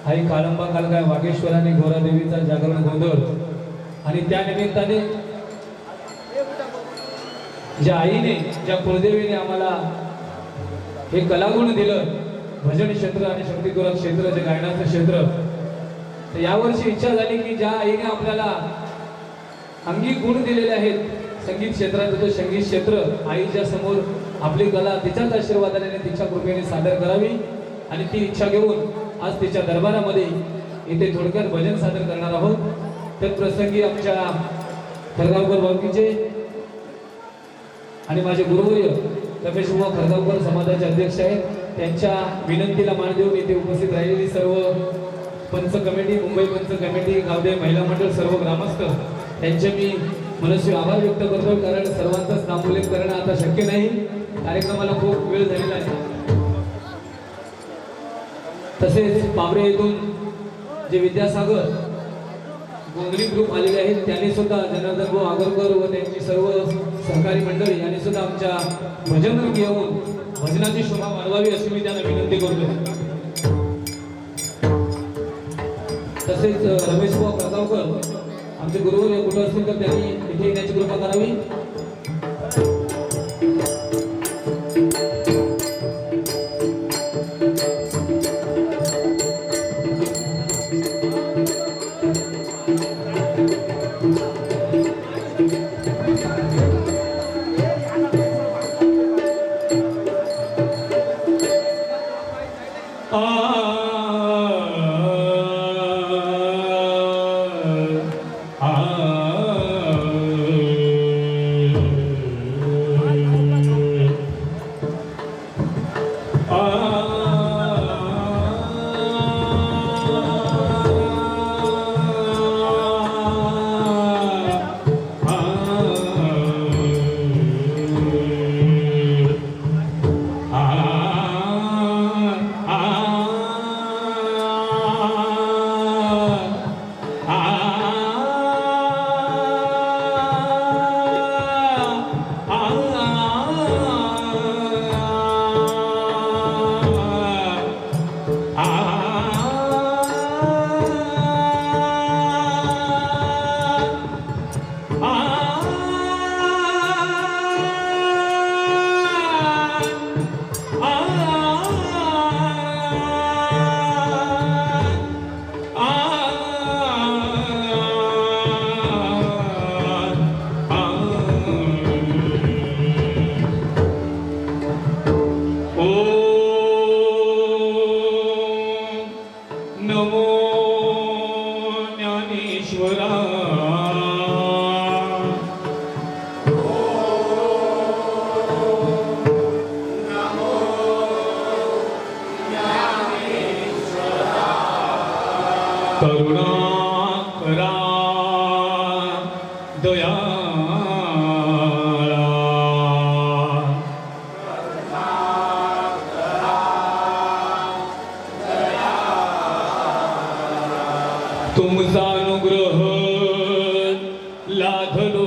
आई काळंबा कालगाय वागेश्वराने घोरादेवीचा जागरण गोंधळ आणि त्या निमित्ताने ज्या आईने ज्या कुलदेवीने आम्हाला हे कलागुण दिलं, भजन क्षेत्र आणि शक्तिगुरु क्षेत्र जे गायनाचं क्षेत्र, तर यावर्षी इच्छा झाली की ज्या आईने आपल्याला अंगी गुण दिलेले आहेत संगीत क्षेत्रात, तो संगीत क्षेत्र आईच्या समोर आपली कला तिच्याच आशीर्वादाने तिच्या कृपेने सादर करावी आणि ती इच्छा घेऊन आज तिच्या दरबारामध्ये इथे थोडक्यात भजन सादर करणार आहोत। त्या प्रसंगी आमच्या खरगावकर बाबूंचे आणि माझे गुरुवर्य रमेश बुवा खरगावकर समाजाचे अध्यक्ष आहेत, त्यांच्या विनंतीला मान देऊन इथे उपस्थित राहिलेली सर्व पंच कमिटी, मुंबई पंच कमिटी, गावदे महिला मंडळ, सर्व ग्रामस्थ त्यांचे मी मनस्वी आभार व्यक्त करतो, कारण सर्वांचाच नामोल्लेख करणं आता शक्य नाही, कार्यक्रमाला खूप वेळ झालेला आहे। तसेच पावरे येथून जे विद्यासागर गोंगली ग्रुप आलेले आहेत त्यांनी सुद्धा जनार्दन भाऊ आगरकर व त्यांची सर्व सहकारी मंडळी यांनी सुद्धा आमच्या भजन रंग येऊन भजनाची शोभा वाढवावी अशी मी त्यांना विनंती करतो। तसेच रमेश भाऊ खरगावकर आमचे गुरुवर्य कुठे असतील तर त्यांनी इथे येण्याची कृपा करावी। तुमचा अनुग्रह लाधलो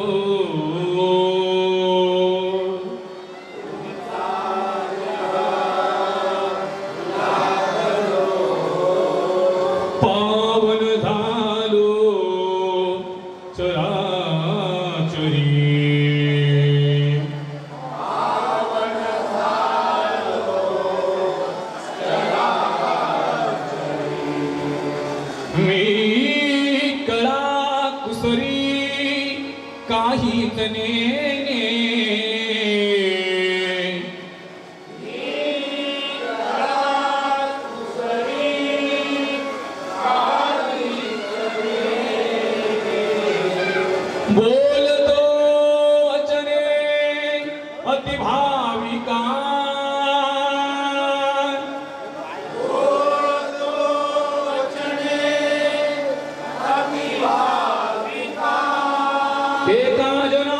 पावन झालो चराचरी काही तनेने बोलतो वचने अति भाविका एका जना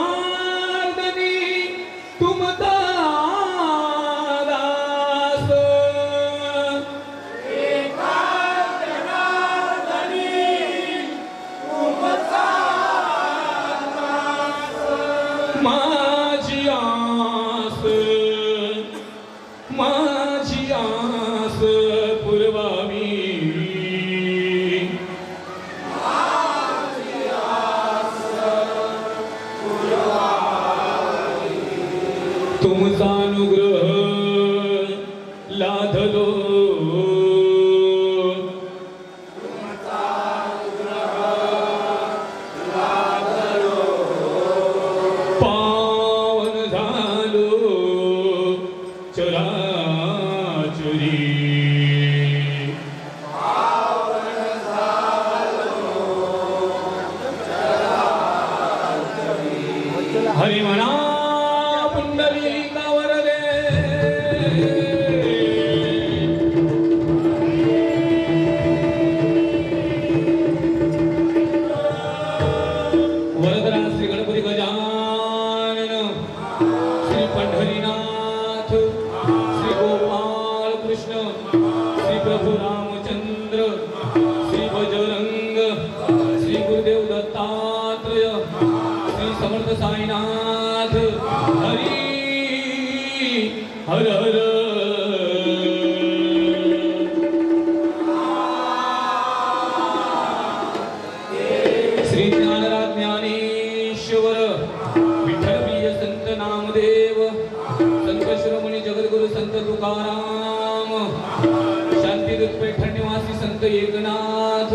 संत एकनाथ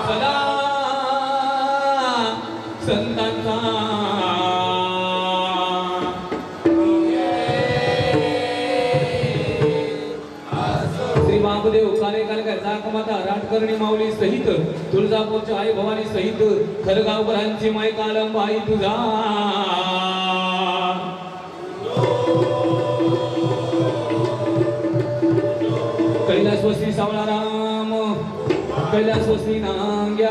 सदा संतांचा श्री वामदेव कालेकालकर जाकमाता राटकर्णी माऊली सहित तुळजापूरच्या आई भवानी सहित खरगावकरांची माय कालंबाई तुझा कैलासवस्ती सावळाराम कैलासवस्ती नांग्या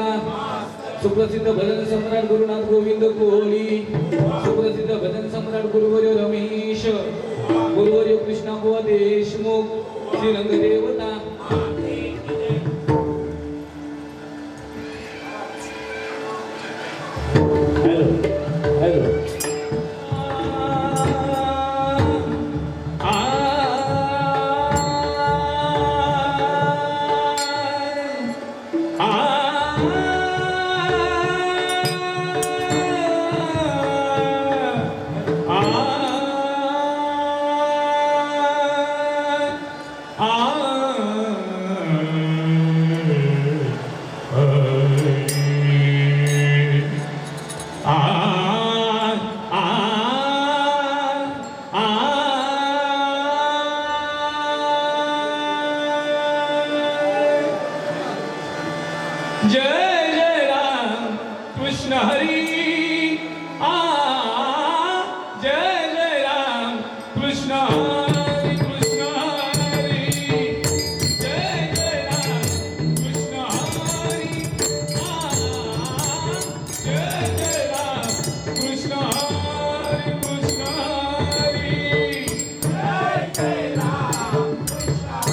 सुप्रसिद्ध भजन सम्राट गुरुनाथ गोविंद कोहली सुप्रसिद्ध भजन सम्राट गुरुवर्य रमेश गुरुवर्य कृष्णाबुवा देशमुख श्रीरंग देवता हॅलो हॅलो जय जय राम कृष्ण हरी जय जय राम कृष्ण हरी कृष्ण हरी जय जय राम कृष्ण हरी जय जय राम कृष्ण हरी कृष्ण हरी जय जय राम कृष्ण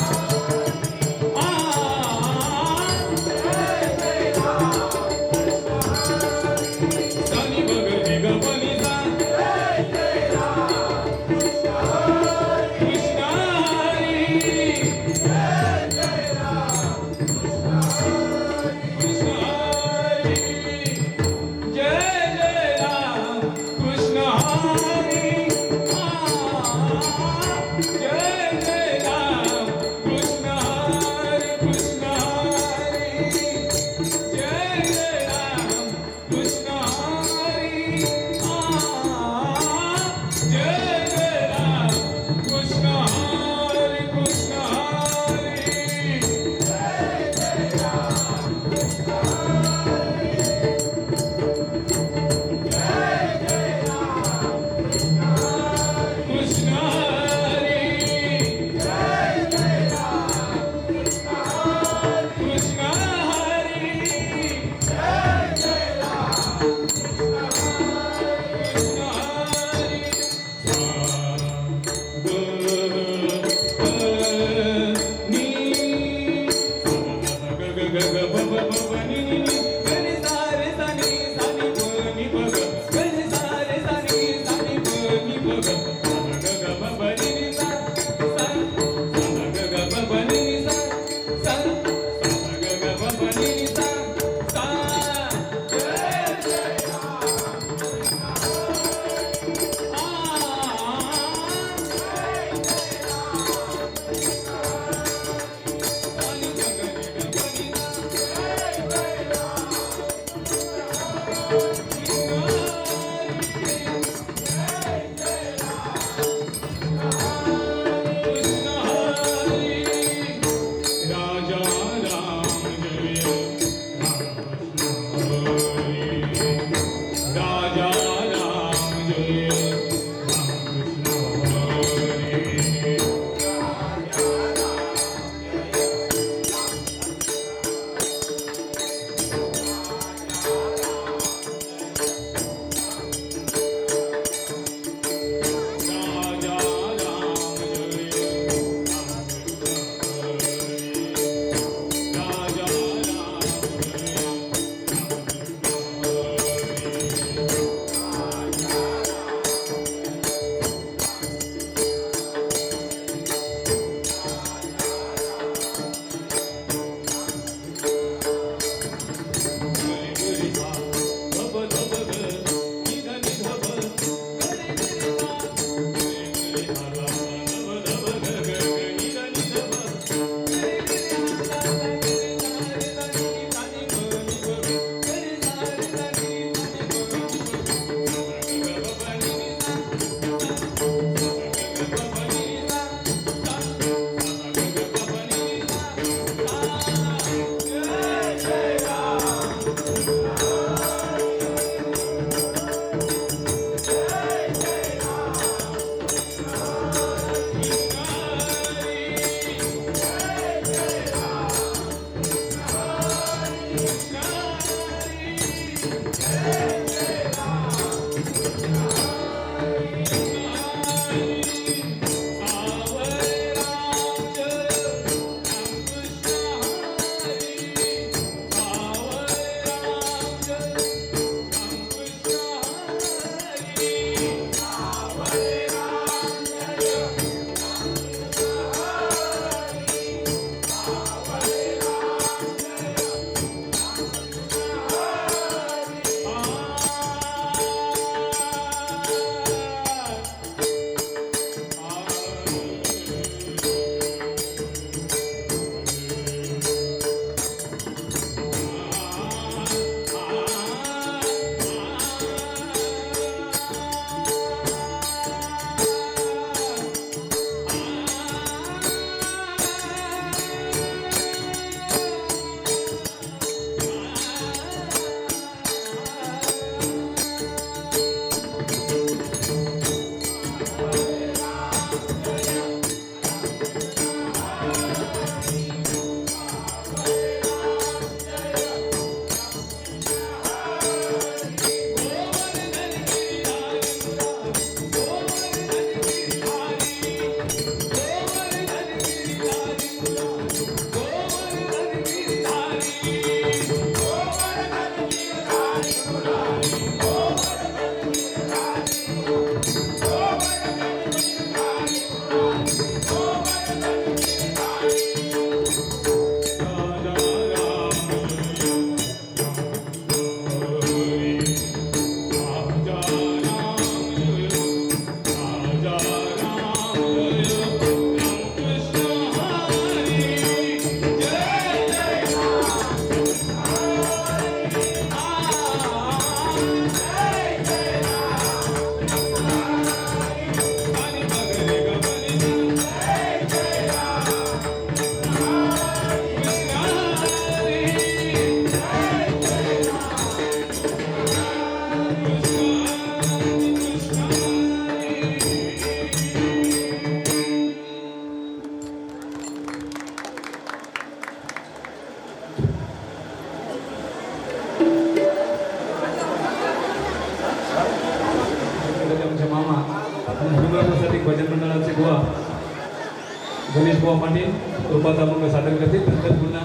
बुवा पाटील रूपाचा अभंग सादर करतील. नंतर पुन्हा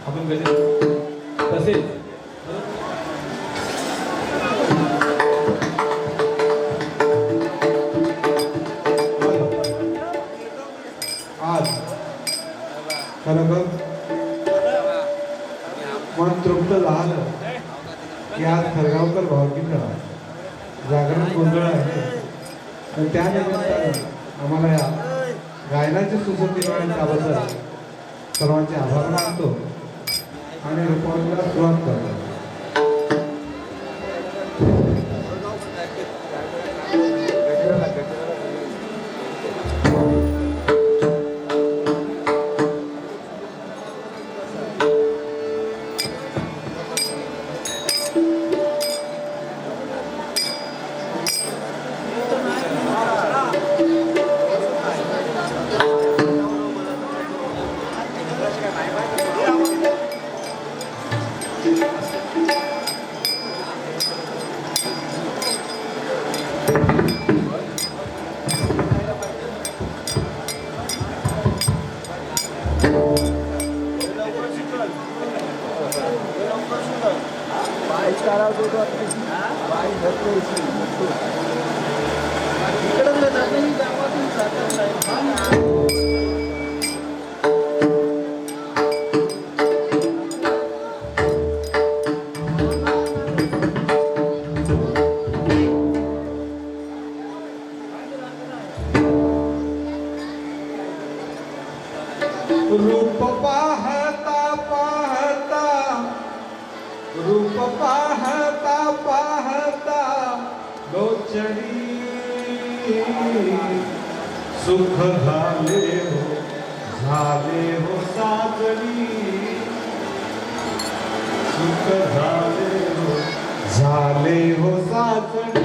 आपण गजल तसेच आज खरोखर मन तृप्त झालं की आज खरगावकर भावकीचं जागरण गोंधळ आहे. तर त्या निमित्तानं आम्हाला या गायनाची सुसंधी मिळेल त्याबद्दल सर्वांचे आभार मानतो आणि रेकॉर्डिंगला सुरुवात करतो. रूप पाहता पाहता रूप पाहता पाहता लोचणी सुख झाले हो साजणी सुख झाले हो साजणी.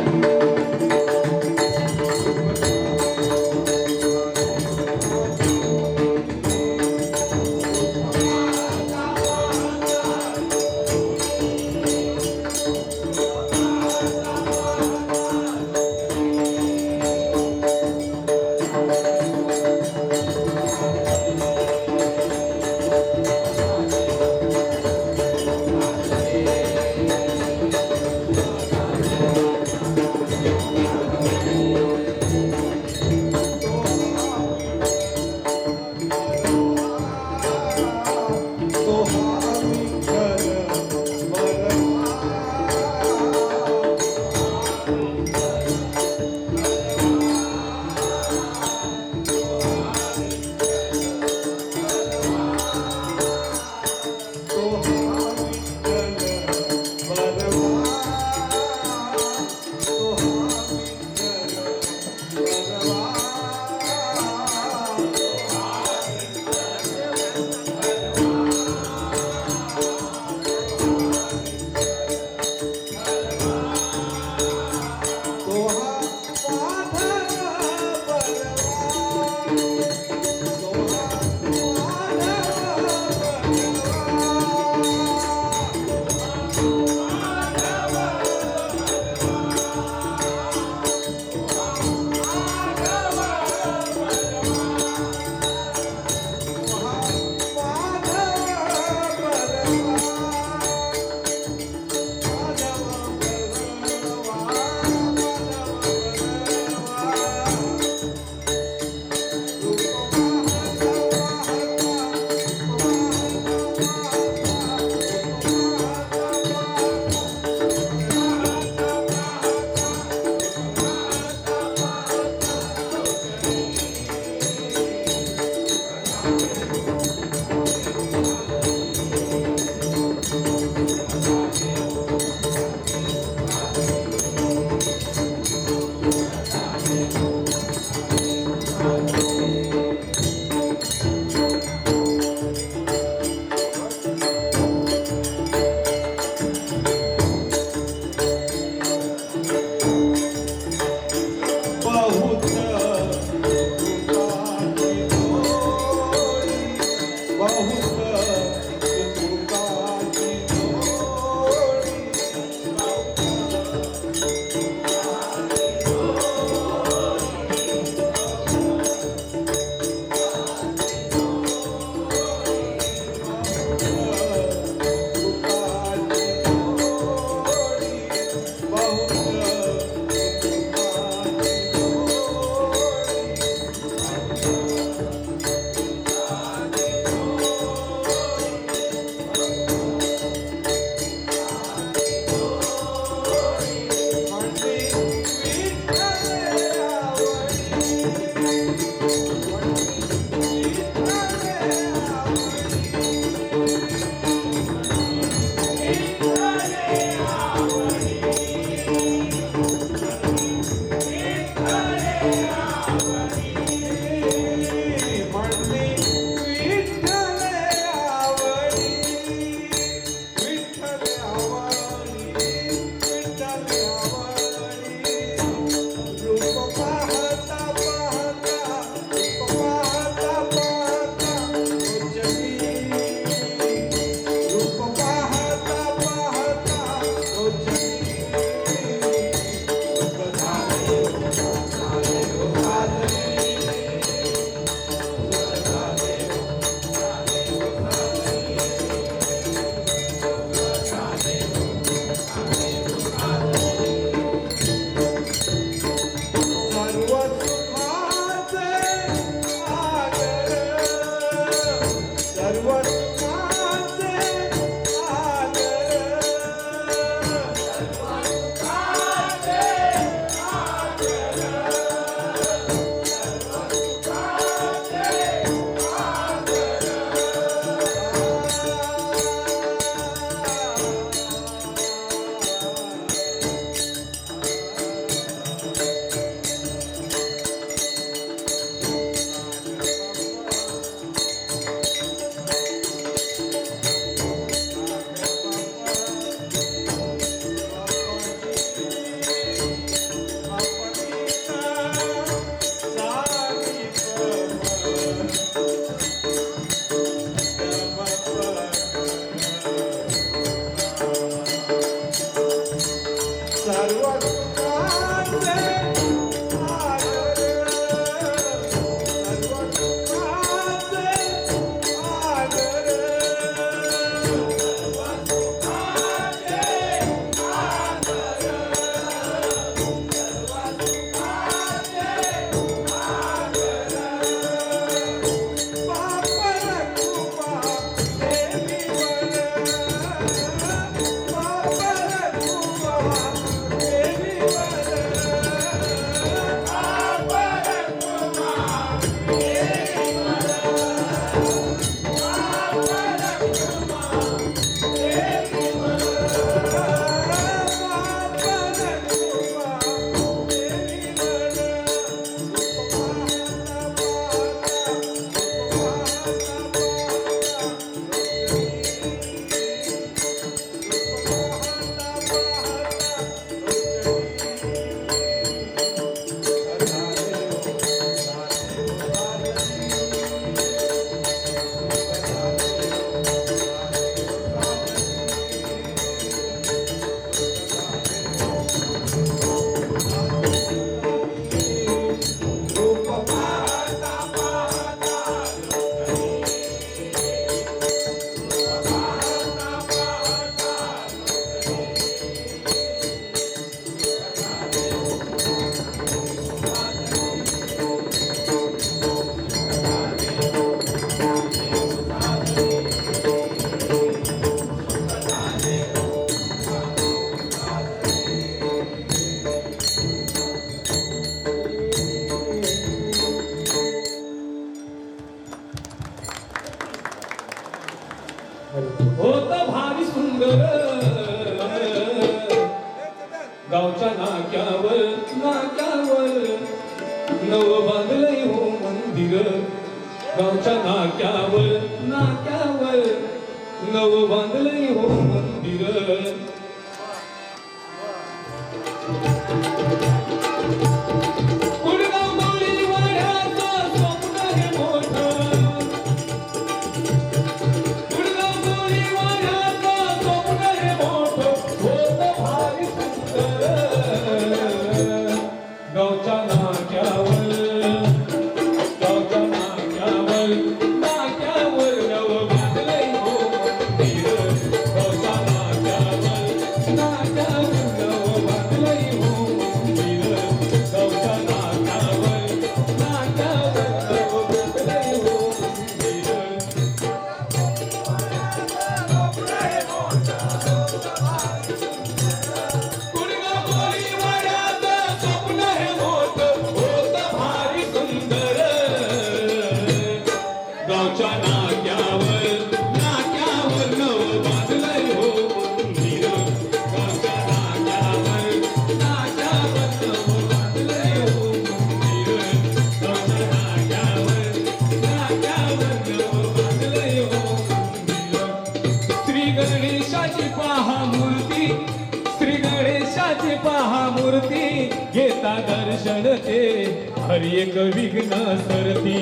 गावच्या नाक्यावर नव बांधलंय हो मंदिर गावच्या नाक्यावर नव बांधलंय हो मंदिर कुडगाव माळी वाड्याचं स्वप्न हे मोठं कुडगाव माळी वाड्याचं स्वप्न हे मोठं होतं भारी सुंदर गावच्या नाक्यावर नव बांधलंय हो मंदिर गावच्या नाक्यावर नव बांधलंय हो मंदिर गावच्या नाक्यावर नव बांधलंय हो मंदिर कुडगाव माळी वाड्याचं स्वप्न हे मोठं होतं भारी सुंदर गावच्या नाक्यावर नव बांधलंय हो मंदिर गावच्या नाक्यावर नव बांधलंय हो मंदिर गावच्या नाक्यावर नव बांधलंय हो मंदिर श्री गणेशाची पहा मूर्ती घेता दर्शन ते हरी एक विघ्न सरती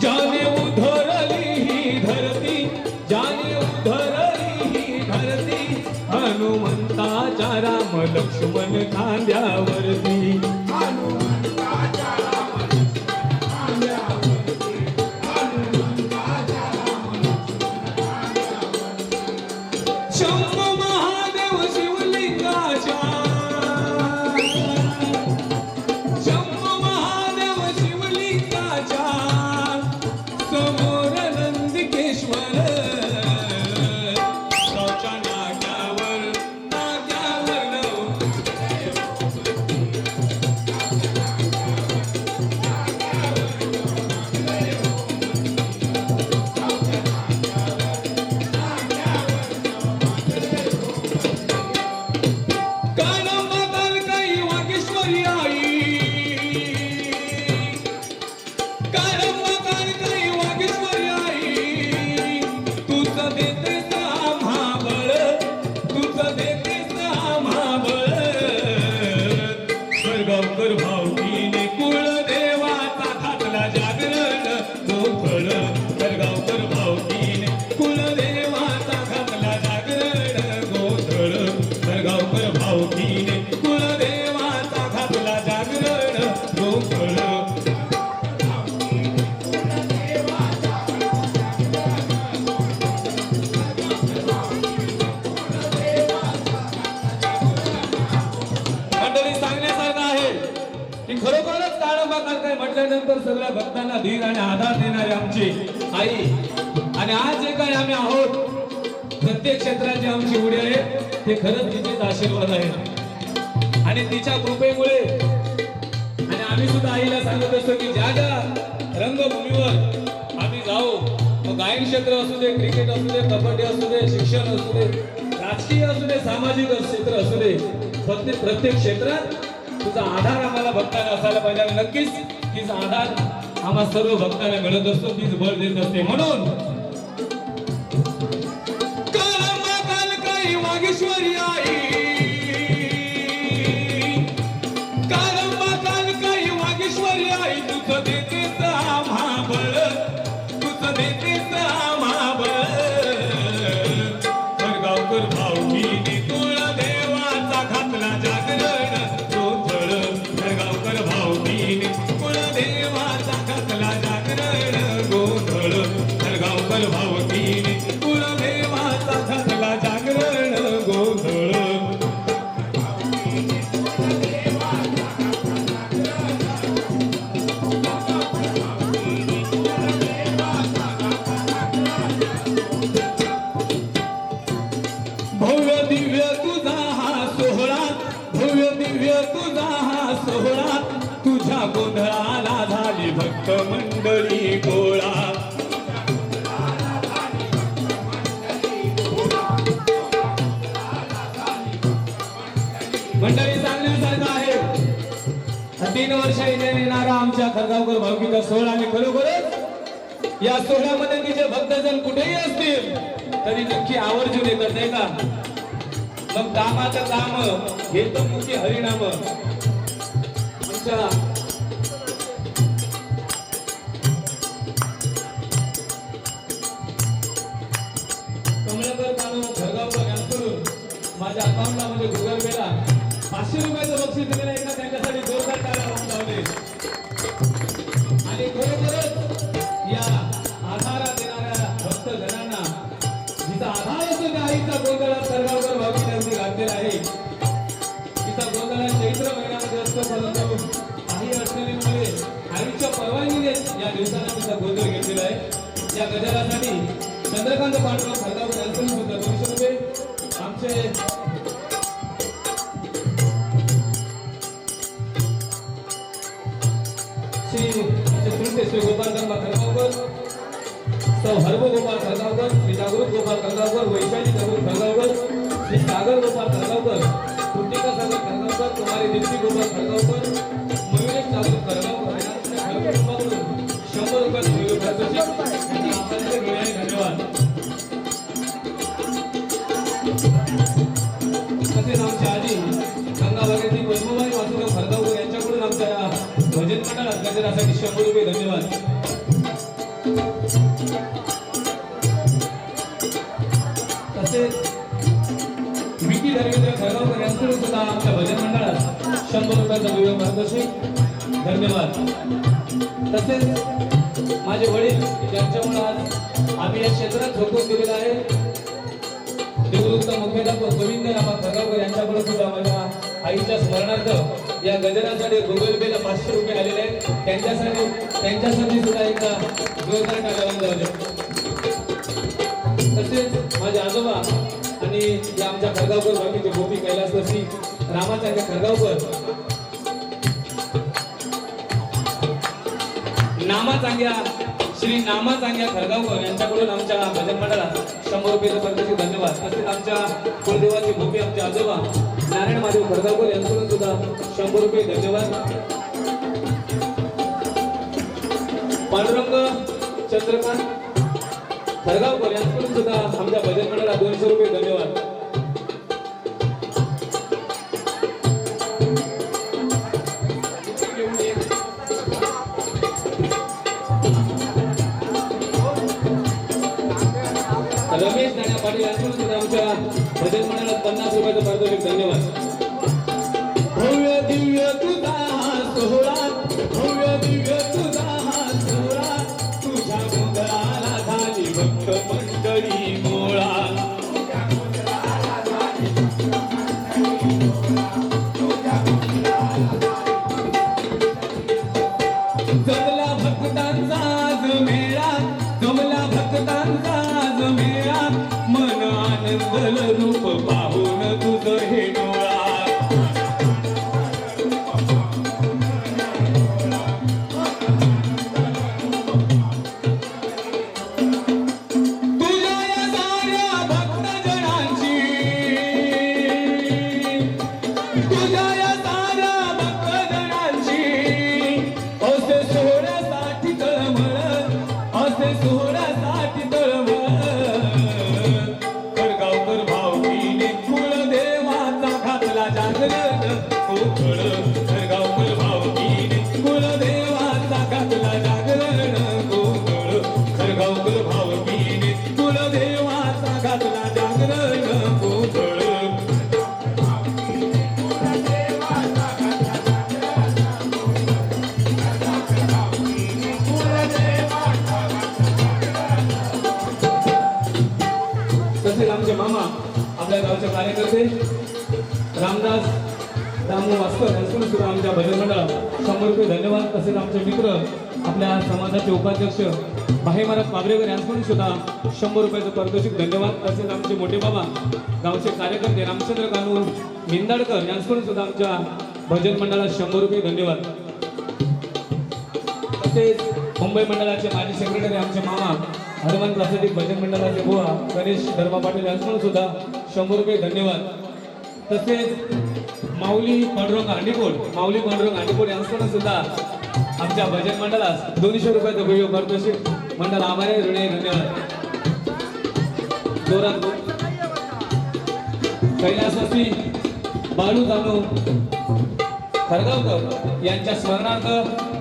जाने उधरली ही धरती हनुमंताच्या राम लक्ष्मण खांद्यावरती शंभू महादेव शिवलिंगाच्या समोर नंदिकेश्वर गावच्या नाक्यावर गावकर भावकीने कुळदेवाचा घातला जागरण गोंधळ गावकर भावकीने कुळदेवाचा घातला जागरण गोंधळ गावकर भावकीने कुळदेवाचा घातला जागरण गोंधळ खरोखरच ताळंबा काय म्हटल्यानंतर सगळ्या भक्तांना धीर आणि आधार देणारी आमची आई आणि आज जे काही आम्ही आहोत प्रत्येक क्षेत्राची आमची उडी आहे ते खरंच तिचेच आशीर्वाद आहे आणि तिच्या कृपेमुळे आणि आम्ही सुद्धा आईला सांगत असतो की ज्या ज्या रंगभूमीवर आम्ही जाऊ मग गायन क्षेत्र असू दे क्रिकेट असू दे कबड्डी असू दे शिक्षण असू दे राजकीय असू दे सामाजिक क्षेत्र असू दे प्रत्येक क्षेत्रात तुझा आधार आम्हाला भक्तांना असायला पाहिजे आणि नक्कीच तिचा आधार आम्हा सर्व भक्तांना मिळत असतो तीच बळ देत असते म्हणून कालकाई वागेश्वरी आई कालकाई वागेश्वरी आई तुझं देतेस महाबळ तुझं देतेस महाबळ गावकर भाऊकीने तुळा देवाचा घातला जागरण गावकर भावकीने कुळदेवाचा घातला जागरण गोंधळ गावकर भावकीने कुळदेवाचा घातला जागरण गोंधळ 3 वर्ष येणारा आमच्या खरगावकर भावकीचा सोहळा आणि खरोखरच या सोहळ्यामध्ये तिचे भक्तजन कुठेही असतील तरी नक्की आवर्जून येतात नाही का. मग कामाचं काम हे तर मुख्य हरिनाम. आमच्या कमलाकर कानू खरगावकर यांच्याकडून माझ्या अकाउंटला म्हणजे गुगल पेला 500 रुपयाचं बक्षीस दिलेलं आहे का, त्यांच्यासाठी जोरदार टाळ्या वाजवून लावले. आणि खरोखरच या आधारा देणाऱ्या भक्तजनांना जिचा आधार असून त्या आईचा गोंधळा खरगावकर भावकीने अगदी घातलेला आहे. तिचा गोंधळा चैत्र महिन्यामध्ये असतो, परंतु काही अडचणीमुळे आईच्या परवानगीने या दिवसाला तिचा गोंधळ घेतलेला आहे. या गजरासाठी चंद्रकांत पांडुरंग खरगावकर यांचं सुद्धा 200 रुपये. आमचे श्री गोपालगंबा खरगावकर, सौ हरबो गोपाल खरगावकर, श्री जागृत गोपाल खरगावकर, वैशाली जागृत खरगावकर, श्री सागर गोपाल खरगावकर, कृतिका सागर खरगावकर, कुमारी दीप्ती गोपाल खरगावकर, मयुरेश जागृत खरगावकर यांच्या कुटुंबाकडून 100 रुपयाचं विविध पारितोषिक. धन्यवाद. तसेच आमच्या आजी गंगाबागेतील पद्मबाई वासुदेव खरगावकर यांच्याकडून आमच्या या भजन मंडळात गजरासाठी 100 रुपये. धन्यवाद. तसेच विकी धर्मेंद्र खरगावकर यांच्याकडून सुद्धा आमच्या भजन मंडळात 100 रुपयाचं विविध पारितोषिक. धन्यवाद. तसेच माझे वडील ज्यांच्यामुळे आज आम्ही या क्षेत्रात झोकून दिलेला आहे निवृत्त मुख्याध्यापक गोविंद रामा खरगावकर यांच्याकडून सुद्धा माझ्या आईच्या स्मरणार्थ या गजरासाठी गुगल पेला 500 रुपये आलेले आहेत. त्यांच्यासाठी सुद्धा एकदा जोरदार टाळ्या वाजवल्या. तसेच माझे आजोबा आणि या आमच्या खरगावकर बाकीचे गोपी कैलासवासी रामाचार्य खरगावकर, श्री नामा चांग्या खरगावकर यांच्याकडून आमच्या भजन मंडळात 100 रुपयाचं पारितोषिक. धन्यवाद. तसेच आमच्या कुलदेवाची भूमी आमचे आजोबा नारायण महादेव खरगावकर यांच्याकडून सुद्धा 100 रुपये. धन्यवाद. पांडुरंग चंद्रकांत खरगावकर यांच्याकडून सुद्धा आमच्या भजन मंडळात 200 रुपये. धन्यवाद. रमेश नाण्या पाटील यांच्याकडून सुद्धा आमच्या भजन मंडळात 50 रुपयाचं पारितोषिक. धन्यवाद. भव्य दिव्य तुझा सोहळा, भव्य दिव्य तुझा सोहळा, तुझ्या गोंधळाला झाली भक्त मंडळी मोळा. जमला भक्तांचा आज मेळा, जमला भक्तांचा आज मेळा, मन आनंदल रूप पाहून तुझं हे डोळा. तुझ्या या साऱ्या भक्तजनांची, तुझ्या या साऱ्या भक्तजनांची असे सोहळ्यासाठी तळमळ, असे सोहळ्यासाठी तळमळ. खरगावकर भावकीने कुलदेवाचा घातला जागरण कोकळ. खरगावकर भावकीने कुलदेवाचा घातला जागरण कोकळ. खरगावकर भावकीने कुलदेवाचा घातला जागरण कोकळ. तसेच आमचे मामा आपल्या गावचे कार्यकर्ते रामदास दामू वास्कर यांच्याकडून सुद्धा आमच्या भजन मंडळात 100 रुपये. धन्यवाद. तसेच आमचे मित्र आपल्या समाजाचे उपाध्यक्ष भाई महाराज पाबरेकर यांच्याकडून सुद्धा 100 रुपयाचं पारितोषिक. धन्यवाद. तसेच आमचे मोठे बाबा गावचे कार्यकर्ते रामचंद्र कानू मिंदाडकर यांच्याकडून सुद्धा आमच्या भजन मंडळात 100 रुपये. धन्यवाद. तसेच मुंबई मंडळाचे माजी सेक्रेटरी आमचे मामा हनुमान प्रासादिक भजन मंडळाचे बुवा गणेश धर्मा पाटील यांच्याकडून सुद्धा 100 रुपये. धन्यवाद. तसेच माऊली पांडुरंग हांडीपोट यांच्याकडून सुद्धा आमच्या भजन मंडळास 200 रुपयाचं भव्य पारितोषिक मंडळ आभारी आहे. ऋणी धन्यवाद. जोरात कैलासवासी बाळू जानू खरगावकर यांच्या स्मरणार्थ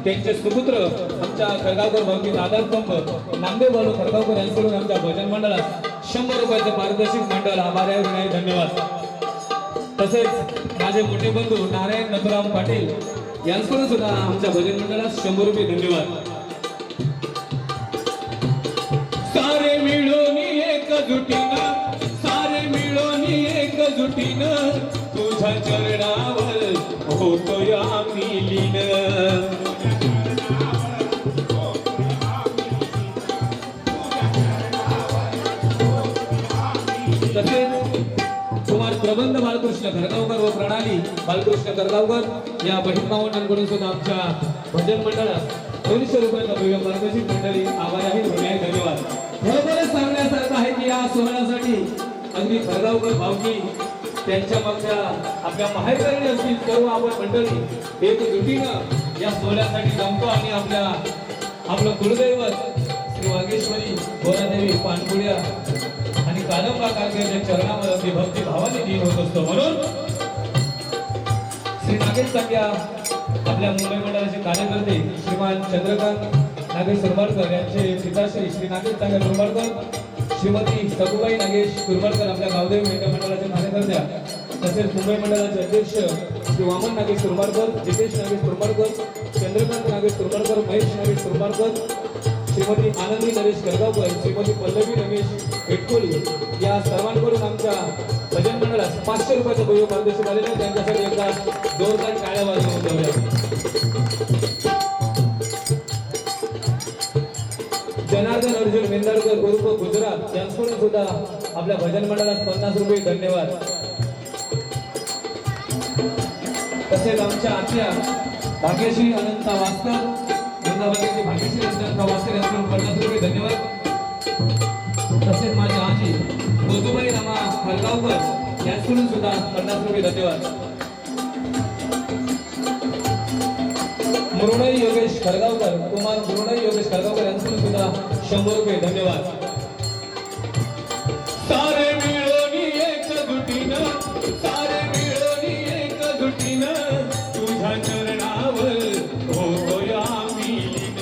त्यांचे सुपुत्र आमच्या खरगावकर भाऊकी दादास्तंभ नामदेव बाळू खरगावकर यांच्याकडून आमच्या भजन मंडळात 100 रुपयाचं पारितोषिक मंडळ आभारी आहे. ऋणी धन्यवाद. तसेच माझे मोठे बंधू नारायण नथुराम पाटील यांच्याकडून सुद्धा आमच्या भजन मंडळास 100 रुपये धन्यवाद. सारे मिळून एकजुटीनं तुझ्या चरणावर होतोय आम्ही लीन. तसेच कुमार प्रबंध बालकृष्ण खरगावकर व प्रणाली बालकृष्ण खरगावकर या बहीण भावंडांकडून सुद्धा आमच्या भजन मंडळात 200 रुपयाचा भव्य पारितोषिक मंडळी आभारी आहे. धन्यवाद. खरोखरच सांगण्यासारखं आहे की या सोहळ्यासाठी अगदी खरगावकर भावकी त्यांच्या मागच्या आपल्या माहेरकरणी असतील सर्व आपण मंडळी एकजुटीनं या सोहळ्यासाठी जमतो आणि आपलं कुलदैवत श्री वागेश्वरी गोरादेवी पानपुड्या आणि कादंबा कारकेच्या चरणावर अगदी भक्ती भावाने लीन होत असतो. म्हणून श्री नागेश चांग्या आपल्या मुंबई मंडळाचे कार्यकर्ते श्रीमान चंद्रकांत नागेश सुरबाडकर यांचे पिताश्री श्री नागेश चांग्या सुरबाडकर, श्रीमती सगुबाई नागेश सुरबाडकर आपल्या गावदेवी मेंढ्या मंडळाच्या कार्यकर्त्या, तसेच मुंबई मंडळाचे अध्यक्ष श्री वामन नागेश सुरबाडकर, जितेश नागेश सुरबाडकर, चंद्रकांत नागेश सुरबाडकर, महेश नागेश सुरबाडकर, श्रीमती आनंदी नरेश गरगावकर, श्रीमती पल्लवी रमेश भेटकोली या सर्वांकडून आमच्या भजन मंडळास 500 रुपयाचं भव्य पारितोषिक आलेलं आहे. त्यांच्यासाठी एकदा जोरदार टाळ्या वाजवून जाऊया. जनार्दन अर्जुन मेंदारकर उर्फ गुजरात यांच्याकडून सुद्धा आपल्या भजन मंडळास 50 रुपये धन्यवाद. तसेच आमच्या आत्या भाग्यश्री अनंता वास्कर वृंदावनाची भाग्यश्री अनंता वास्कर यांच्याकडून 50 रुपये धन्यवाद. तसेच माझ्या आजी गोजूबाई रमा खरगावकर यांच्याकडून सुद्धा 50 रुपये धन्यवाद. मृणय योगेश खरगावकर, कुमार मृणय योगेश खरगावकर यांच्याकडून सुद्धा 100 रुपये धन्यवाद. सारे मिळून एकजुटीनं तुझ्या चरणावर होतोय आम्ही लीन.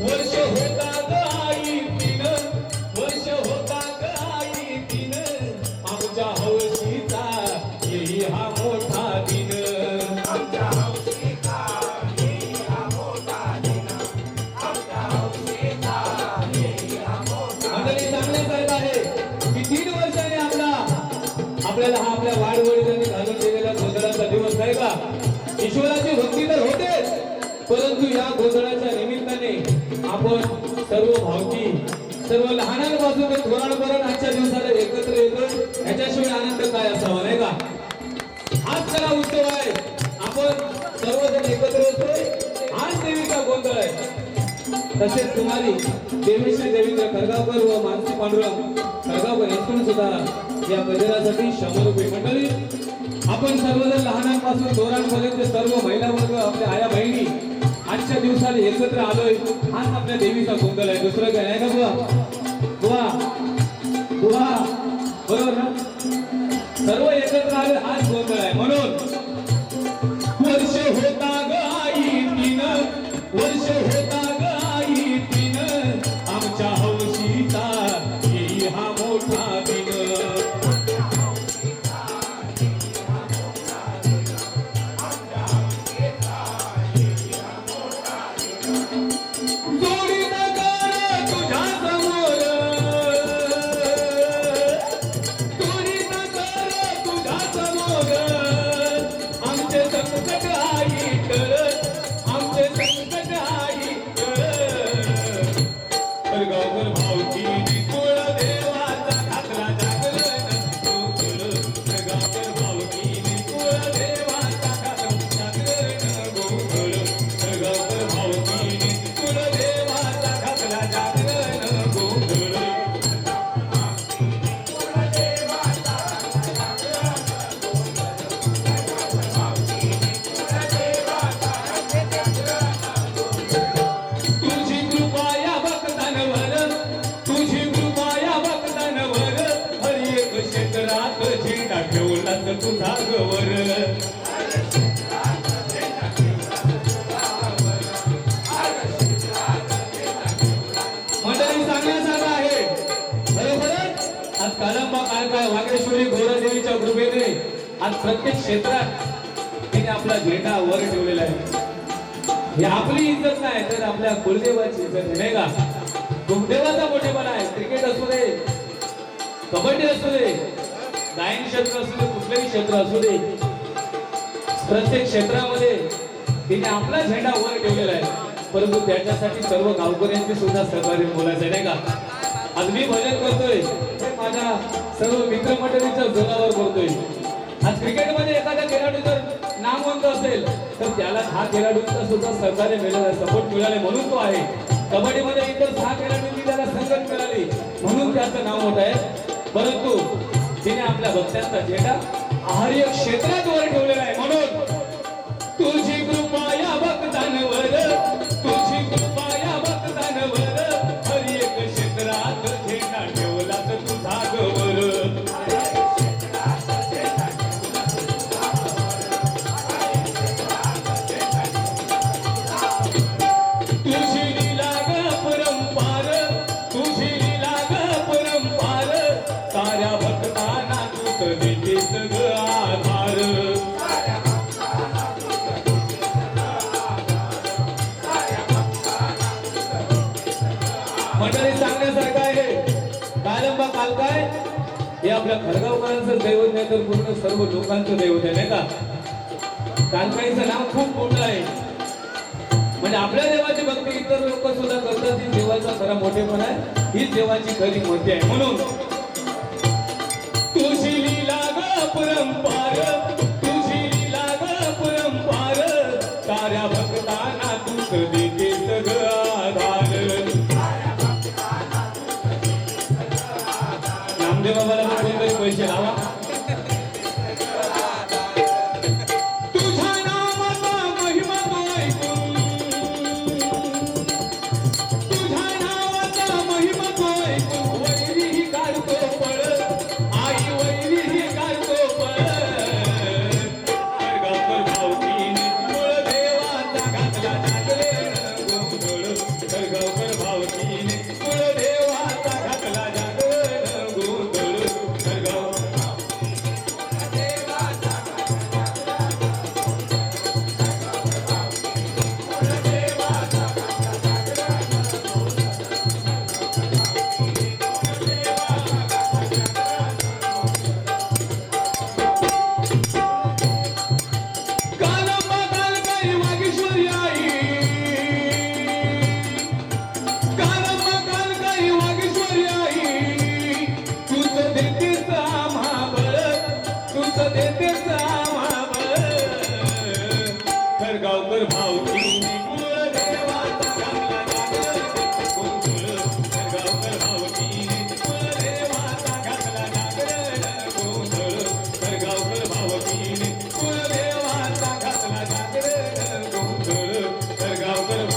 वर्ष होता ग आई तिनं आमच्या हौशीचा येई हा मोठा दिन. सांगण्यासारखं आहे की 3 वर्षाने आपल्याला हा आपल्या वाडवडिलांनी घालून दिलेला गोंधळाचा दिवस आहे का? ईश्वराची भक्ती तर होतेच, परंतु या गोंधळाच्या निमित्ताने आपण सर्व भावकी सर्व लहानांपासून ते थोरांपर्यंत आजच्या दिवसाला एकत्र येतो. याच्याशिवाय आनंद काय असावा नाही का? हाच खरा उत्सव आहे. आपण सर्वजण एकत्र होतो. आज देवीचा गोंधळ आहे. तसेच तुम्हाला देवीश्री देवींद्र खरगावकर व मानसी पांडुरंग खरगावकर यांच्याकडून सुद्धा या गजरासाठी 100 रुपये मंडळी. आपण सर्वजण लहानांपासून थोरांपर्यंत सर्व महिला वर्ग आपल्या आया बहिणी आजच्या दिवसाला एकत्र आलोय. हाच आपल्या देवीचा गोंधळ आहे, दुसरं काय नाही का बुवा? बुवा बरोबर ना? सर्व एकत्र आले हाच गोंधळ आहे. म्हणून वर्ष होता ग आई तिनं, वर्ष होता ग आई तिनं आमच्या हौशीचा येई हा मोठा दिन. आमचे संकट आई तुझा गवर मंडळी सांगण्यासारखं आहे बरोबरच आज कालंबा काळका वागेश्वरी गौरदेवीच्या कृपेने आज प्रत्येक क्षेत्रात तिने आपला झेंडा वर ठेवलेला आहे. ही आपली इज्जत नाही तर आपल्या कुलदेवाची इज्जत आहे नाही का. कुलदेवाचा मोठेपणा आहे. क्रिकेट असू दे, कबड्डी असू दे, गायन क्षेत्र असू दे, कुठलेही क्षेत्र असू दे, प्रत्येक क्षेत्रामध्ये तिने आपला झेंडा वर ठेवलेला आहे. परंतु त्याच्यासाठी सर्व गावकऱ्यांचे सुद्धा सहकार्य बोलायचं नाही का. आज मी भजन करतोय हे माझ्या सर्व मित्रमंडळीच्या जोरावर करतोय. आज क्रिकेटमध्ये एखादा खेळाडू जर नामवंत असेल तर त्याला 10 खेळाडूंचा सुद्धा सहकार्य मिळाला, सपोर्ट मिळाले म्हणून तो आहे. कबड्डीमध्ये इतर 6 खेळाडूंनी त्याला संगत मिळाली म्हणून त्याचं नाव मोठं आहे. परंतु तिने आपल्या भक्तांचा झेंडा आहार्य क्षेत्रात वर ठेवलेला आहे. म्हणून तुझी कृपा या भक्तांवर, तुझी कृपा या भक्तांवर, हर एक क्षेत्रात झेंडा ठेवला तर तुझा गवर. तुझी लीला ग परंपार, तुझी लीला ग परंपार, साऱ्या भक्तांना तूच देतेस ग आधार. मंडळी सांगण्यासारखं आहे कालंबा कालकाय हे आपल्या खडगावकरांचं दैवत नाही तर पूर्ण सर्व लोकांचं दैवत आहे नाही का. कालकाईचं नाव खूप मोठं आहे. म्हणजे आपल्या देवाची भक्ती इतर लोक सुद्धा करतात. ही देवाचा खरा मोठेपणा आहे. हीच देवाची खरी महती आहे. म्हणून तुझी लीला ग परंपार, तुझी लीला ग परंपार, साऱ्या भक्तांना तूच देतेस ग आधार. नामदेव बाबाला पण कोणतरी पैसे लावा. तुझ्या नामाचा महिमा तो ऐकून, तुझ्या नावाचा महिमा तो ऐकून, वैरीही काढतो पळ, आई वैरीही काढतो पळ. खडगावकर भावकीने मूळ देवाचा घातला जागरण गोंधळ, खडगावकर भावकीने मूळ देवाचा घातला जागरण गोंधळ. खडगाव कालंबा कालकाई वागेश्वरी आई, कालंबा कालकाई वागेश्वरी आई, तूच देतेस आम्हा बळ, तूच देतेस आम्हा बळ. खडगावकर भावकीने मूळ देवाचा घातला जागरण गोंधळ, खडगावकर भावकीने मूळ देवाचा घातला जागरण गोंधळ, खडगावकर भावकीने मूळ देवाचा घातला जागरण गोंधळ, खडगावकर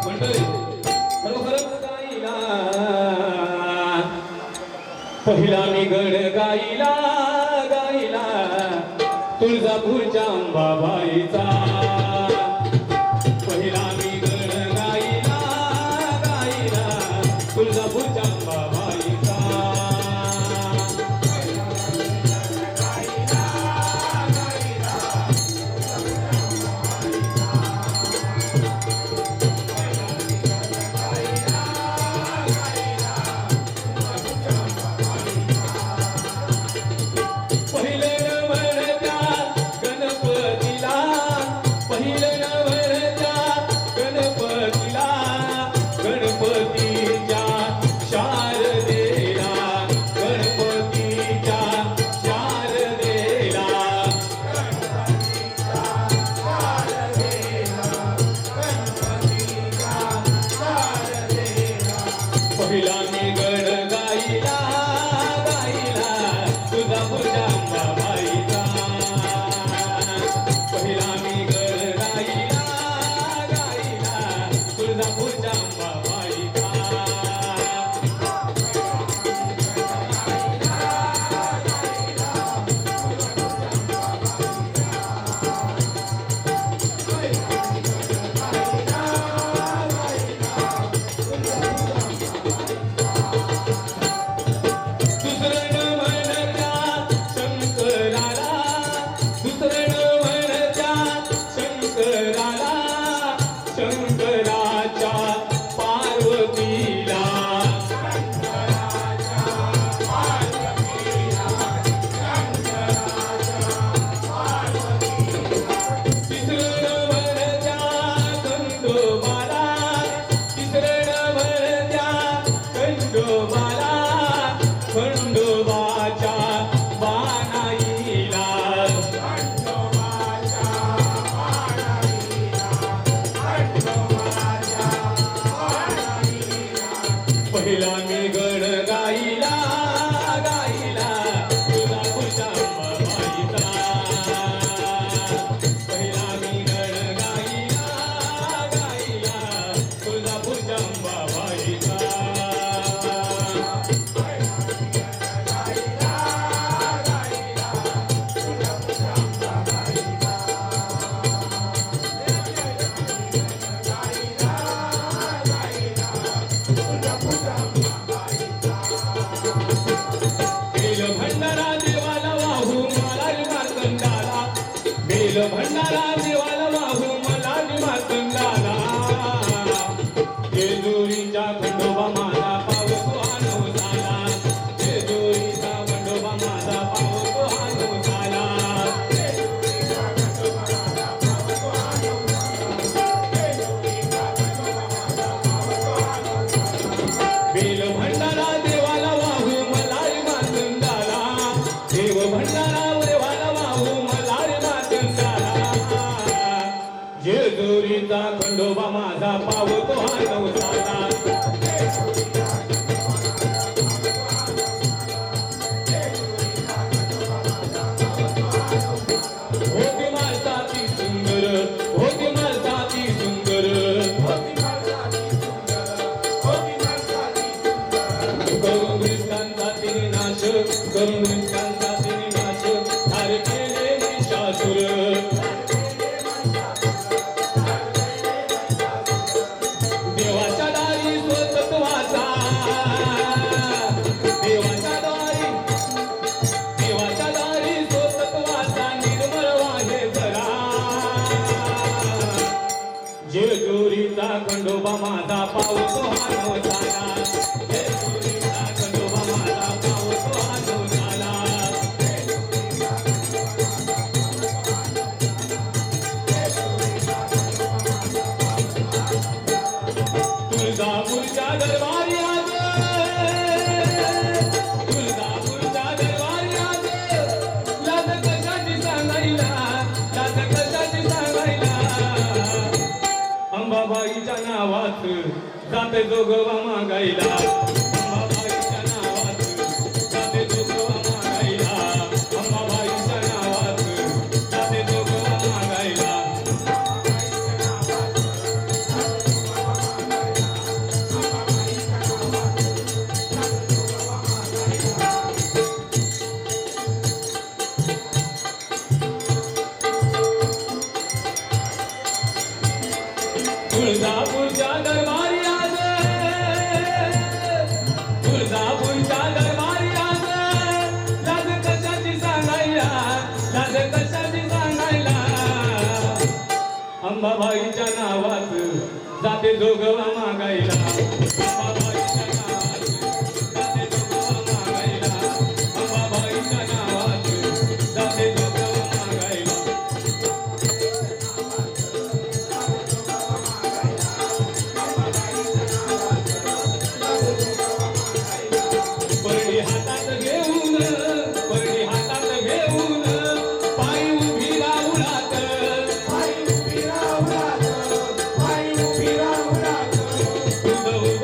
मंडळी खरोखरच गाईला पहिला मी गड गाईला गाईला तुळजापूरच्या अंबाबाईचा. पहिला मी गड गाईला गाईला तुळजापूरच्या अंबाबाईचा. पहिले नवरच्या गणपतीला, पहिले नवरच्या खंडोबा माझा पावतो हा नवसाला होती मालसाती सुंदर होती मालसाती सुंदर करून दृष्टांचा तिने नाश करून दृष्टांचा तिने नाश ठार केले महिषासुर देवाच्या दारी स्वतत्वाचा देवाच्या दारी स्वतत्वाचा निर्मळ वाहे जरा जेजुरीचा खंडोबा माझा पावतो हा नवसाला जेजुरीचा खंडोबा माझा पावतो हा नवसाला तुळजापूरच्या दरबारी आज तुळजापूरच्या दरबारी आज लाज कशाची सांगायला लाज कशाची सांगायला अंबाबाईच्या नावात जाते जोगवा मागायला अंबाबाईच्या नावात जाते जोगवा मागायला अंबाबाईच्या नावात जाते जोगवा मागायला तुळजापूरच्या दरबारी आज तुळजापूरच्या दरबारी आज लाज कशाची सांगायला लाज कशाची सांगायला अंबाबाईच्या नावात जाते जोगवा मागायला अंबाबाईच्या नावात जाते जोगवा मागायला अंबाबाईच्या नावात जाते जोगवा मागायला परडी हातात घेऊन पायी उभी राहुलात उद उद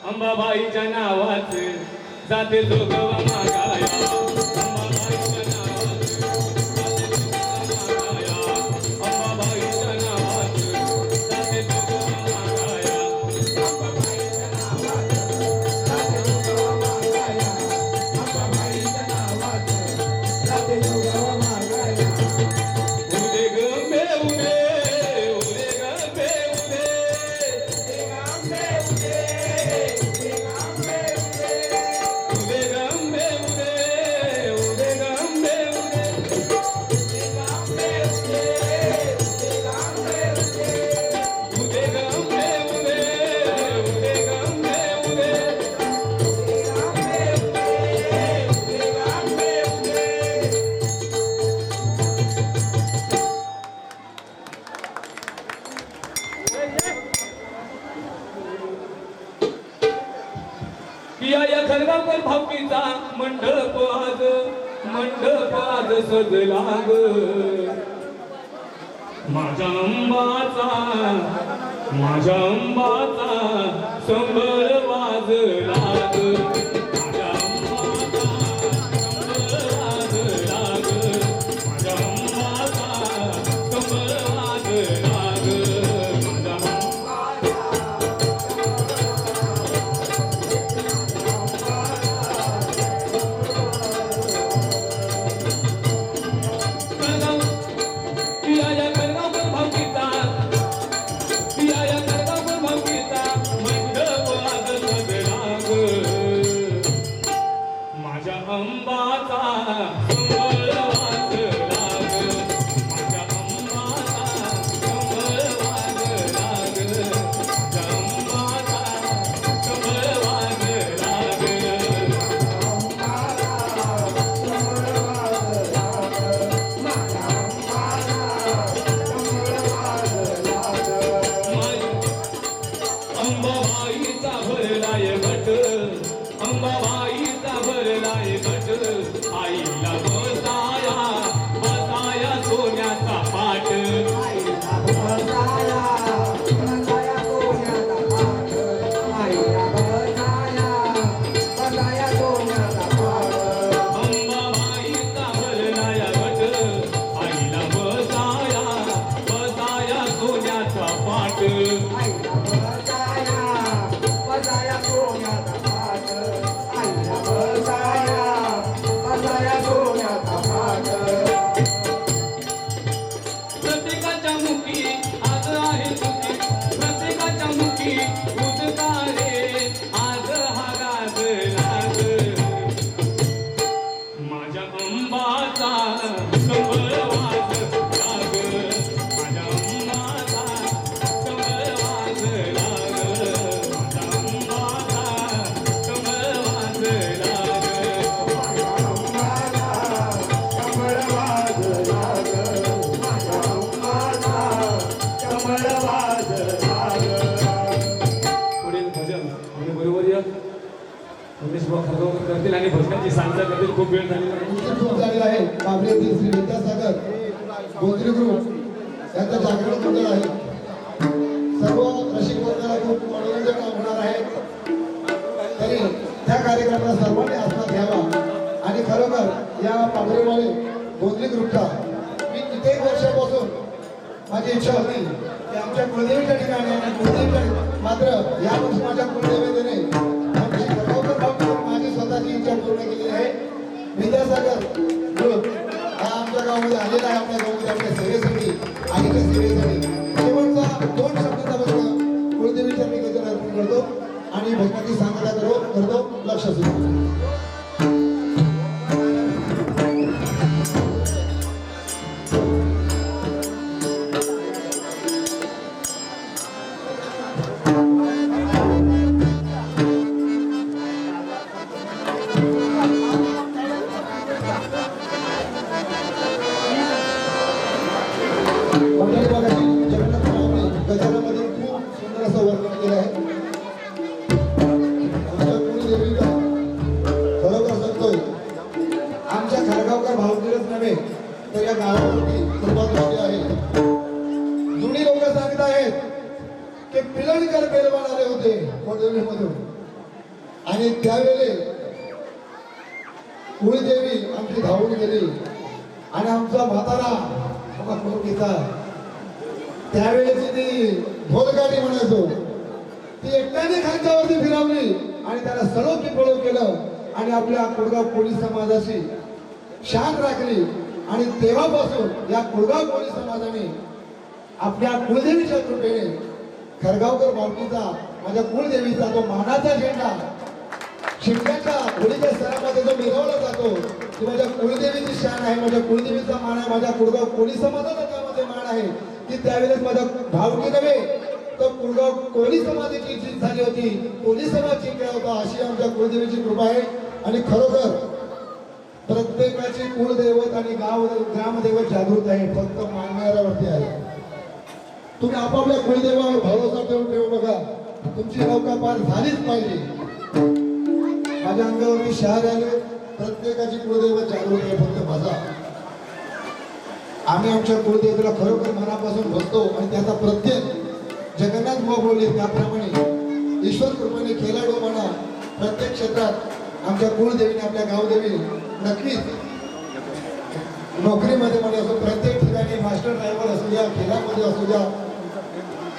अंबाबाईच्या नावाचे जाते जोगवा मागाया अंबाबाईच्या नावाचे जाते जोगवा मागाया अंबाबाईच्या नावाचे जाते जोगवा मागाया अंबाबाईच्या नावाचे जाते जोगवा मागाया अंबाबाईच्या नावाचे जाते जोगवा मागाया उदे गंबे उदे उदे गंबे उदे उदे गंबे उदे उदे गंबे उदे उदे गंबे उदे उदे गंबे उदे उदे गंबे उदे उदे गंबे उदे किया या खरगावकर भावकीचा मंडप आज सजला ग माझ्या अंबाचा संबळ वाजला ग माझ्या अंबाचा संबळ वाजला ग माझ्या अंबाचा संबळ वाजला ग माझ्या माझ्या अंबाचा संबळ वाजला ग माझ्या अंबाचा संबळ वाजला ग माझ्या अंबाचा संबळ वाजला ग अंबाबाईचा भरलाय गट अंबाबाईचा भरलाय गट आईला बसाया सोन्याचा पाट अंबाबाईचा भरलाय गट आईला बसाया सोन्याचा पाट प्रत्येकाच्या मुखी आज आहे सुखी प्रत्येकाच्या मुखी उद्गारे आज हा गाजला ग माझ्या अंबाचा संबळ वाजला ग माझ्या अंबाचा संबळ वाजला ग माझ्या अंबाचा संबळ वाजला ग पुढील भजन आणि बरोबर उमेश भाऊ खरगावकर करतील आणि भजनाची सांगता करतील खूप वेळ झालेला आहे खूप झालेला आहे बाबरी येथील श्री विद्यासागर गोत्री ग्रुप यांचं जागरण मंडळ आहे सर्व रसिक वर्गाला खूप मनोरंजन होणार आहे तरी त्या कार्यक्रमाला सर्वांनी आस्वाद घ्यावा आणि खरोखर या पाबरेवाले गोत्री ग्रुपचा मी कित्येक वर्षापासून माझी इच्छा होती की आमच्या कुलदेवीच्या ठिकाणी आणि कुलदेवीच्या मात्र या वर्षी माझ्या कुलदेवतेने आमची खरगावकर भाऊ माझी स्वतःची इच्छा पूर्ण केलेली आहे विद्यासागर ग्रुप हा आमच्या गावामध्ये आलेला आहे आपल्या गावामध्ये आपल्या सेवेसाठी आईच्या सेवेसाठी शेवटचा 2 शब्दाचा बसला कुलदेवीच्या मी गजर अर्पण करतो आणि भक्ताची सांगता करतो लक्ष असू गजानामध्ये खूप सुंदर असं वर्णन केलं आहे आमच्या कुलदेवीला खरोखर सांगतोय आमच्या खरगावकर भावकीरच नव्हे तर या गावावरती कृपा दृष्टी आहे जुनी लोक सांगत आहेत की पिलणकर पेलवान आले होते कुलदेवीमधून आणि त्यावेळी कुळदेवी आमची धावून गेली आणि आमचा म्हातारा कुळकीचा त्यावेळेची ती ढोलगाडी म्हणायचो ती एकट्याने खांद्यावरती फिरवली आणि त्याला सळो की पळो केलं आणि आपल्या कुळगाव पोलीस समाजाशी शान राखली आणि तेव्हापासून या कुळगाव पोलीस समाजाने आपल्या कुळदेवीच्या कृपेने खरगावकर बावकीचा माझ्या कुळदेवीचा तो मानाचा झेंडा शिमग्याच्या होळीच्या सणामध्ये जो मिरवला जातो की माझ्या कुळदेवीची शान आहे, माझ्या कुळदेवीचा मान आहे, माझ्या कुळगाव पोलीस समाजाचा त्यामध्ये मान आहे की त्यावेळेस माझ्या भावकी नव्हे तर कुळगाव कोळी समाजाची जीत झाली होती, पोलीस समाज जिंकला होता अशी आमच्या कुळदेवीची कृपा आहे. आणि खरोखर प्रत्येकाची कुळदैवत आणि ग्रामदैवत जागृत आहे, फक्त मानणाऱ्यावरती आहे. तुम्ही आपापल्या कुळदेवावर भरोसा ठेवून बघा, तुमची नौका पार झालीच पाहिजे. माझ्या अंगावरती शहर आले, प्रत्येकाची कुळदैवत जागृत आहे, फक्त माझा. आम्ही आमच्या कुळदेवतेला खरोखर मनापासून बसतो आणि त्याचा प्रत्येक जगन्नाथ बुवा बोलले त्याप्रमाणे ईश्वर कृपेने खेळाडू म्हणा प्रत्येक क्षेत्रात आमच्या कुळदेवीने आपल्या गावदेवी नक्कीच नोकरीमध्ये मध्ये असो, प्रत्येक ठिकाणी मास्टर ड्रायव्हर असू द्या, खेळामध्ये असू द्या,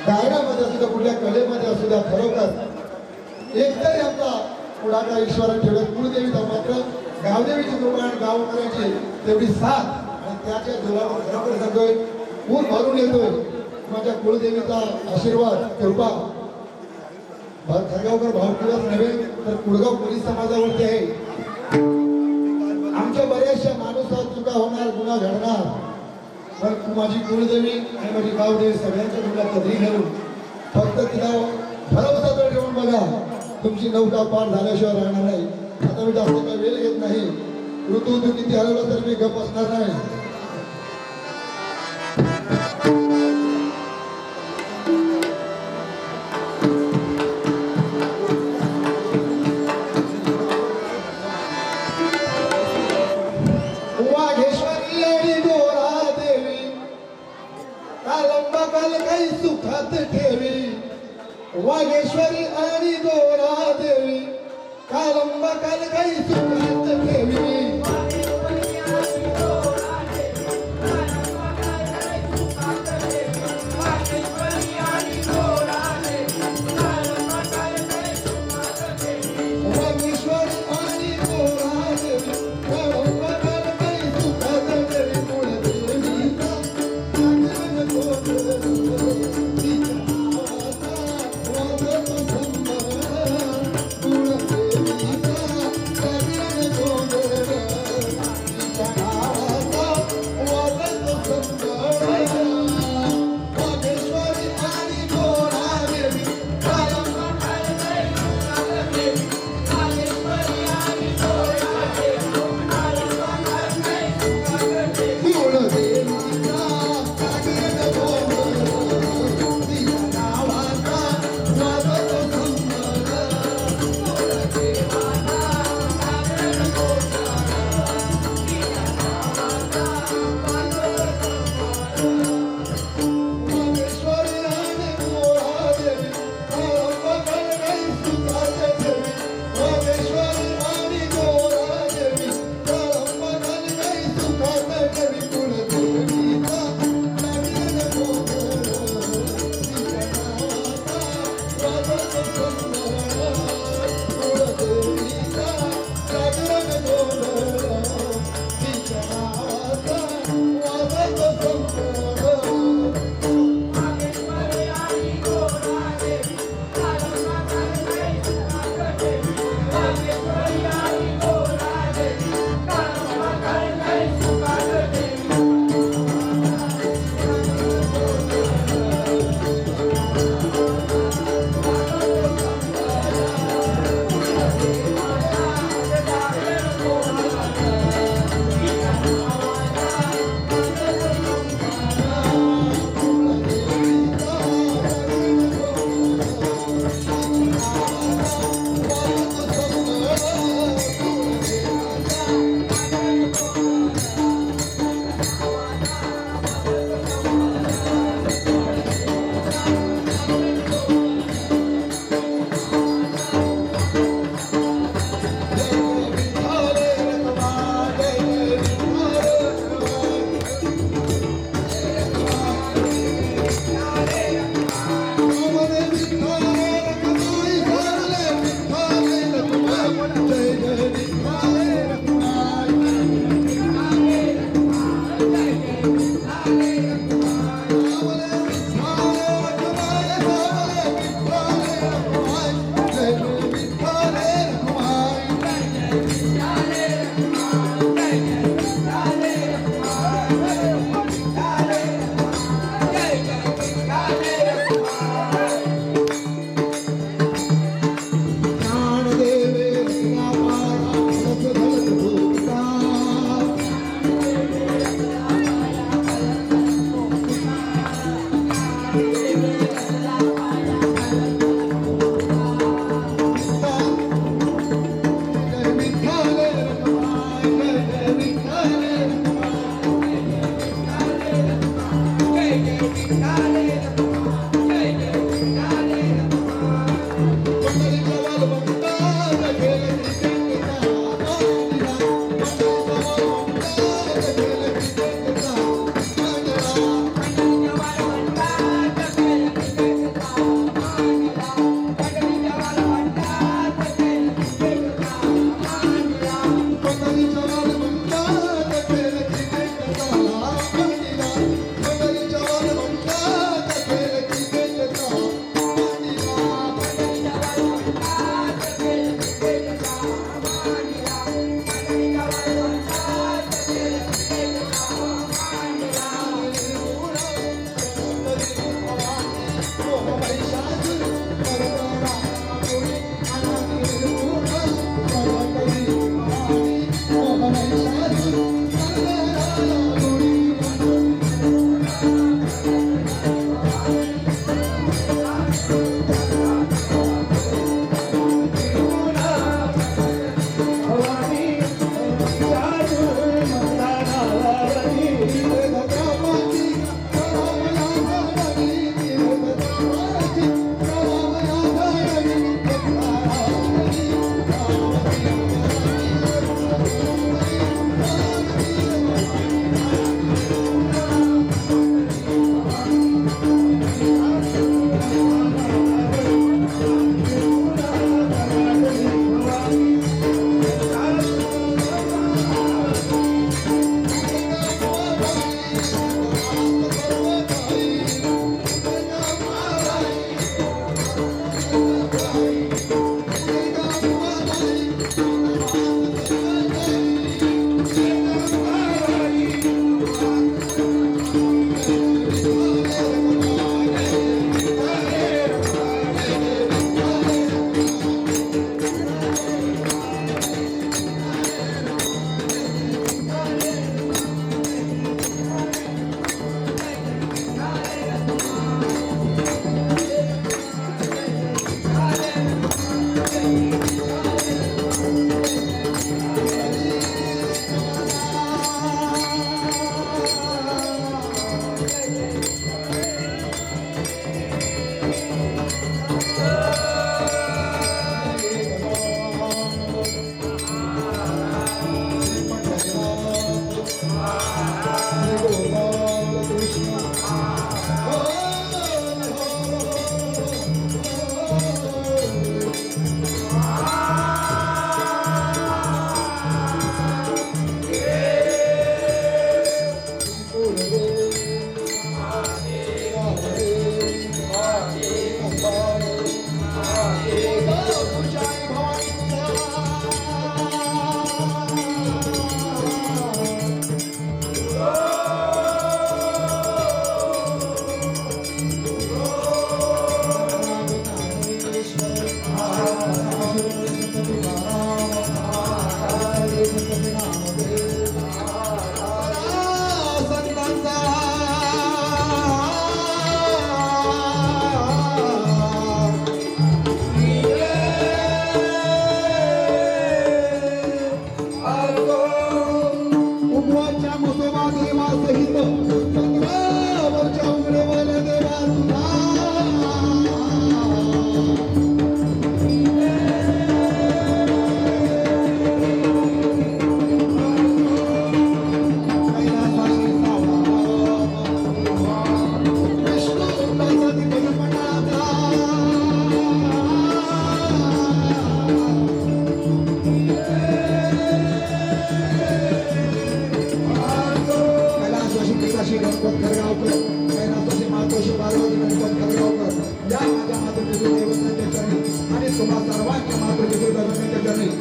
गायनामध्ये असू द्या, कुठल्या कलेमध्ये असू द्या, खरोखर एकतरी आमचा पुढाकार ईश्वराने ठेवला. कुळदेवीचा मात्र गावदेवीची कृपा आणि गावकऱ्यांची तेवढी साथ आणि त्याच्या जोरावर खरोखर सांगतोय ऊन भरून येतोय. माझ्या कुळदेवीचा आशीर्वाद कृपा खरगावकर भावकीलाच नव्हे तर कुळगाव पोलीस समाजावरती आहे. आमच्या बऱ्याचशा माणूसात चुका होणार, गुन्हा घडणार, पण माझी कुळदेवी आणि माझी गावदेवी सगळ्यांच्या तुला कधी घालून फक्त तिला भरवसा तर ठेवून बघा, तुमची नौका पार झाल्याशिवाय राहणार नाही. आता मी जास्त काही वेळ घेत नाही, ऋतू किती हरवलं तर मी गप असणार नाही. वाघेश्वरी आणि गोरा देवी कालंबा काल काही सुखात ठेवी. वाघेश्वरी आणि गोरा देवी कालंबा काल काही सुखात ठेवी.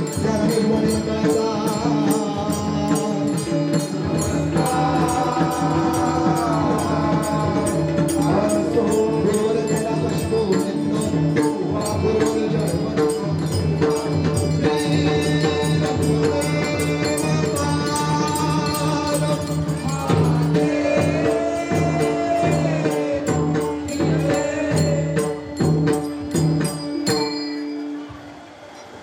या रमेश वाणी मंडळाचा